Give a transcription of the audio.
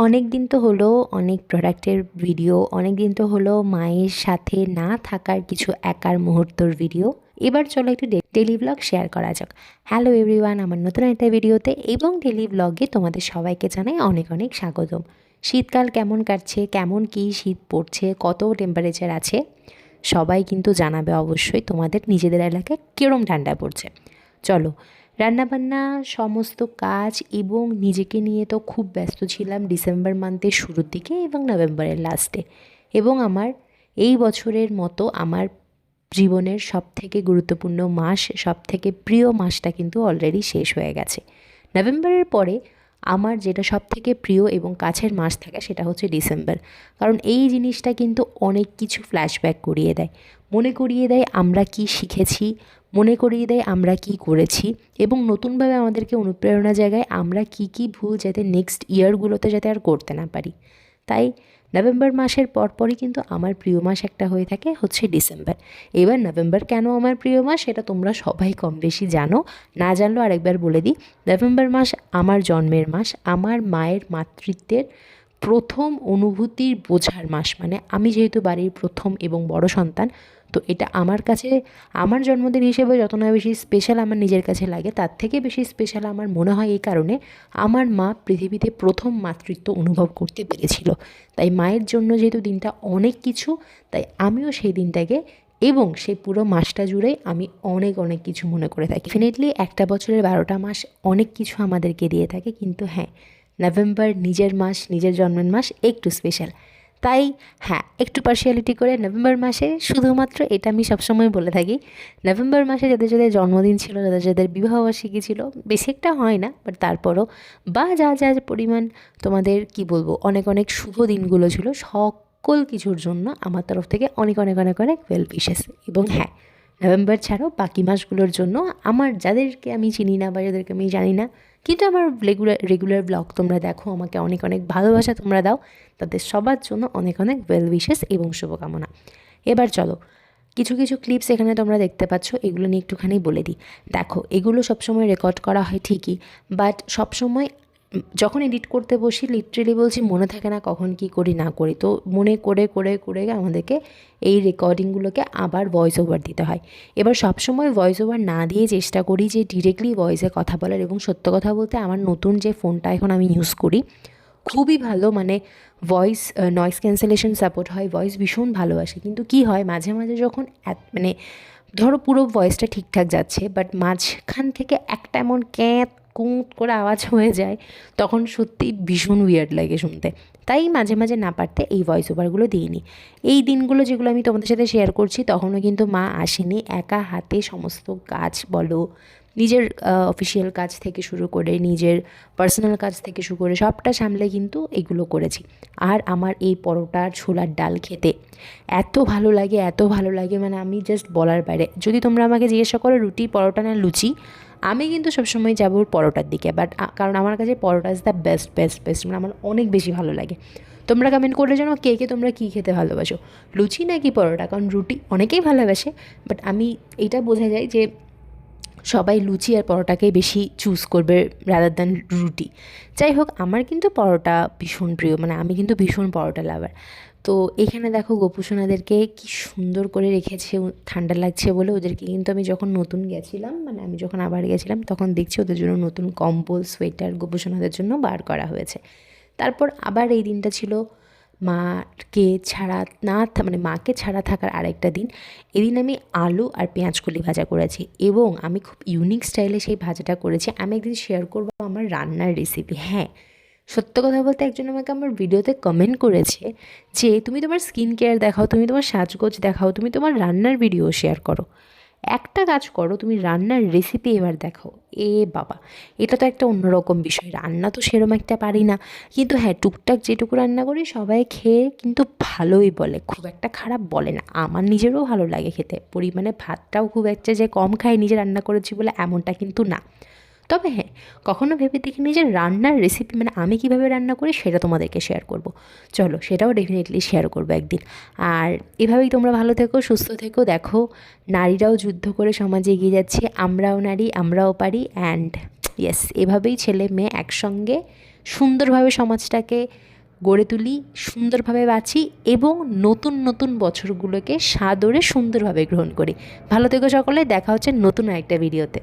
অনেক দিন তো হলো অনেক প্রোডাক্টের ভিডিও, অনেক দিন তো হলো মায়ের সাথে না থাকার কিছু একার মুহূর্তর ভিডিও। এবার চলো একটু ডেলি ব্লগ শেয়ার করা যাক। হ্যালো এভরিওয়ান, আমার নতুন একটা ভিডিওতে এবং ডেলি ব্লগে তোমাদের সবাইকে জানাই অনেক অনেক স্বাগতম। শীতকাল কেমন কাটছে, কেমন কি শীত পড়ছে, কত টেম্পারেচার আছে, সবাই কিন্তু জানাবে অবশ্যই তোমাদের নিজেদের এলাকায় কীরকম ঠান্ডা পড়ছে। চলো, রান্নাবান্না সমস্ত কাজ এবং নিজেকে নিয়ে তো খুব ব্যস্ত ছিলাম ডিসেম্বর মান্থের শুরুর দিকে এবং নভেম্বরের লাস্টে। এবং আমার এই বছরের মতো আমার জীবনের সবথেকে গুরুত্বপূর্ণ মাস, সবথেকে প্রিয় মাসটা কিন্তু অলরেডি শেষ হয়ে গেছে। নভেম্বরের পরে আমার যেটা সবথেকে প্রিয় এবং কাছের মাস থাকে সেটা হচ্ছে ডিসেম্বর। কারণ এই জিনিসটা কিন্তু অনেক কিছু ফ্ল্যাশব্যাক করিয়ে দেয়, মনে করিয়ে দেয় আমরা কি শিখেছি, মনে করিয়ে দেয় আমরা কি করেছি এবং নতুনভাবে আমাদেরকে অনুপ্রেরণা জায়গায় আমরা কি ভুল যাতে নেক্সট ইয়ারগুলোতে যাতে আর করতে না পারি। তাই নভেম্বর মাসের পরপরই কিন্তু আমার প্রিয় মাস একটা হয়ে থাকে হচ্ছে ডিসেম্বর। এবার নভেম্বর কেন আমার প্রিয় মাস সেটা তোমরা সবাই কম বেশি জানো, না জানলেও আরেকবার বলে দিই। নভেম্বর মাস আমার জন্মের মাস, আমার মায়ের মাতৃত্বের প্রথম অনুভূতির বোঝার মাস। মানে আমি যেহেতু বাড়ির প্রথম এবং বড় সন্তান, তো এটা আমার কাছে আমার জন্মদিন হিসেবে যত না বেশি স্পেশাল আমার নিজের কাছে লাগে, তার থেকে বেশি স্পেশাল আমার মনে হয় এই কারণে আমার মা পৃথিবীতে প্রথম মাতৃত্ব অনুভব করতে পেরেছিল। তাই মায়ের জন্য যেহেতু দিনটা অনেক কিছু, তাই আমিও সেই দিনটাকে এবং সেই পুরো মাসটা জুড়ে আমি অনেক অনেক কিছু মনে করে থাকি। ডেফিনেটলি একটা বছরের 12টা মাস অনেক কিছু আমাদেরকে দিয়ে থাকে, কিন্তু হ্যাঁ, নভেম্বর নিজের মাস, নিজের জন্মের মাস একটু স্পেশাল। তাই হ্যাঁ, একটু পার্শিয়ালিটি করে নভেম্বর মাসে শুধুমাত্র এটা আমি সবসময় বলে থাকি, নভেম্বর মাসে যাদের যাদের জন্মদিন ছিল, যাদের যাদের বিবাহবার্ষিকী ছিল, বেশি একটা হয় না বাট তারপরও, বা যা যা পরিমাণ তোমাদের কি বলবো অনেক অনেক শুভ দিনগুলো ছিল, সকল কিছুর জন্য আমার তরফ থেকে অনেক অনেক অনেক অনেক ওয়েল উইশেস। এবং হ্যাঁ, নভেম্বর ছাড়াও বাকি মাসগুলোর জন্য আমার যাদেরকে আমি চিনি না বা যাদেরকে আমি জানি না, কিন্তু আমার রেগুলার ব্লগ তোমরা দেখো, আমাকে অনেক অনেক ভালোবাসা তোমরা দাও, তাদের সবার জন্য অনেক অনেক ওয়েল উইশেস এবং শুভকামনা। এবার চলো, কিছু কিছু ক্লিপস এখানে তোমরা দেখতে পাচ্ছ, এগুলো নিয়ে একটুখানি বলে দিই। দেখো, এগুলো সবসময় রেকর্ড করা হয় ঠিকই, বাট সবসময় যখন এডিট করতে বসি লিটারেলি বলছি মনে থাকে না কখন কি করি না করি, তো মনে করে করে করে আমাদেরকে এই রেকর্ডিংগুলোকে আবার ভয়েস ওভার দিতে হয়। এবার সবসময় ভয়েস ওভার না দিয়ে চেষ্টা করি যে ডিরেক্টলি ভয়েসে কথা বলার। এবং সত্য কথা বলতে আমার নতুন যে ফোনটা এখন আমি ইউজ করি খুবই ভালো, মানে ভয়েস নয়েজ ক্যান্সেলেশন সাপোর্ট হয়, ভয়েস ভীষণ ভালো আসে। কিন্তু কি হয় মাঝে মাঝে যখন মানে ধরো পুরো ভয়েসটা ঠিকঠাক যাচ্ছে বাট মাঝখান থেকে একটা এমন ক্যাঁত কুঁত করে আওয়াজ হয়ে যায়, তখন সত্যি ভীষণ উইয়ার্ড লাগে শুনতে। তাই মাঝে মাঝে না পারতে এই ভয়েস ওভারগুলো দিইনি। এই দিনগুলো যেগুলো আমি তোমাদের সাথে শেয়ার করছি তখনও কিন্তু মা আসেনি, একা হাতে সমস্ত কাজ বলো, নিজের অফিসিয়াল কাজ থেকে শুরু করে নিজের পার্সোনাল কাজ থেকে শুরু করে সবটা সামলে কিন্তু এগুলো করেছি। আর আমার এই পরোটা ছোলার ডাল খেতে এত ভালো লাগে, এত ভালো লাগে, মানে আমি জাস্ট বলার বাইরে। যদি তোমরা আমাকে জিজ্ঞাসা করো রুটি পরোটা না লুচি, আমি কিন্তু সবসময় যাবো পরোটার দিকে। বাট কারণ আমার কাছে paratha is the best best best, মানে আমার অনেক বেশি ভালো লাগে। তোমরা কমেন্ট করে জানো কে কে তোমরা কী খেতে ভালোবাসো, লুচি নাকি পরোটা? কারণ রুটি অনেকেই ভালোবাসে, বাট আমি এটা বোঝা যায় যে সবাই লুচি আর পরোটাকেই বেশি চুজ করবে রাদার দ্যান রুটি। যাই হোক, আমার কিন্তু পরোটা ভীষণ প্রিয়, মানে আমি কিন্তু ভীষণ পরোটা লাভার। তো এখানে দেখো গোপুসোনাদেরকে কি সুন্দর করে রেখেছে, ঠান্ডা লাগছে বলে ওদেরকে কিন্তু আমি যখন নতুন গেছিলাম, মানে আমি যখন আবার গেছিলাম তখন দেখছি ওদের জন্য নতুন কম্বল সোয়েটার গোপুসোনাদের জন্য বার করা হয়েছে। তারপর আবার এই দিনটা ছিল মাকে ছাড়া মানে মাকে ছাড়া থাকার আরেকটা দিন। এদিন আমি আলু আর পেঁয়াজকলি ভাজা করেছি এবং আমি খুব ইউনিক স্টাইলে সেই ভাজাটা করেছি। আমি একদিন শেয়ার করবো আমার রান্নার রেসিপি। হ্যাঁ, সত্য কথা বলতে একজন আমাকে আমার ভিডিওতে কমেন্ট করেছে যে তুমি তোমার স্কিন কেয়ার দেখাও, তুমি তোমার সাজগোজ দেখাও, তুমি তোমার রান্নার ভিডিও শেয়ার করো, একটা কাজ করো তুমি রান্নার রেসিপি এবার দেখাও। এ বাবা, এটা তো একটা অন্যরকম বিষয়। রান্না তো সেরকম একটা পারি না, কিন্তু হ্যাঁ টুকটাক যেটুকু রান্না করি সবাই খেয়ে কিন্তু ভালোই বলে, খুব একটা খারাপ বলে না। আমার নিজেরও ভালো লাগে খেতে, পরিমাণে ভাতটাও খুব একটা যে কম খাই নিজে রান্না করেছি বলে এমনটা কিন্তু না। তবে হ্যাঁ, কখনো ভেবে দেখিনি যে রান্নার রেসিপি, মানে আমি কীভাবে রান্না করি সেটা তোমাদেরকে শেয়ার করব। চলো, সেটাও ডেফিনেটলি শেয়ার করবো একদিন। আর এভাবেই তোমরা ভালো থেকো, সুস্থ থেকো। দেখো, নারীরাও যুদ্ধ করে সমাজে এগিয়ে যাচ্ছে, আমরাও নারী, আমরাও পারি। অ্যান্ড ইয়েস, এভাবেই ছেলে মেয়ে একসঙ্গে সুন্দরভাবে সমাজটাকে গড়ে তুলি, সুন্দরভাবে বাঁচি এবং নতুন নতুন বছরগুলোকে সাদরে সুন্দরভাবে গ্রহণ করি। ভালো থেকো সকলে, দেখা হচ্ছে নতুন আরেকটা ভিডিওতে।